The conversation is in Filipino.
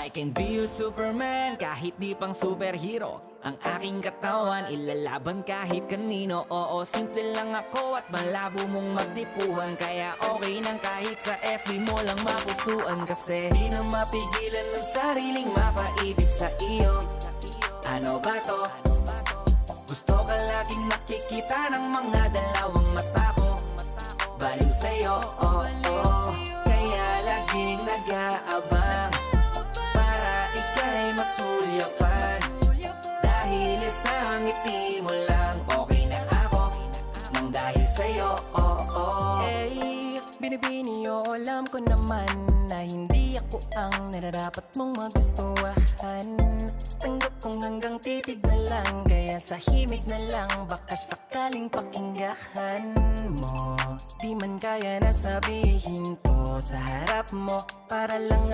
I can be your Superman kahit di pang superhero. Ang aking katawan ilalaban kahit kanino. Oo, simple lang ako at malabo mong magtipuhan. Kaya okay nang kahit sa FB mo lang mapusuan. Kasi di na mapigilan ng sariling mapaibig sa iyo. Ano ba to? Gusto ka laging nakikita ng mga dalawang mata ko. Baliw sa'yo, oh, oh. Kaya laging nag-aabang para ika'y masulyapan. Dahil isang ngiti mo lang okay na ako nang dahil sa'yo, oh, oh. Hey, binibini o alam ko naman na hindi ako ang nararapat mong magustuhan. Tanggap kong hanggang titig na lang, kaya sa himig na lang baka sakaling pakinggan mo. Di man kaya na sabihin to sa harap mo, para lang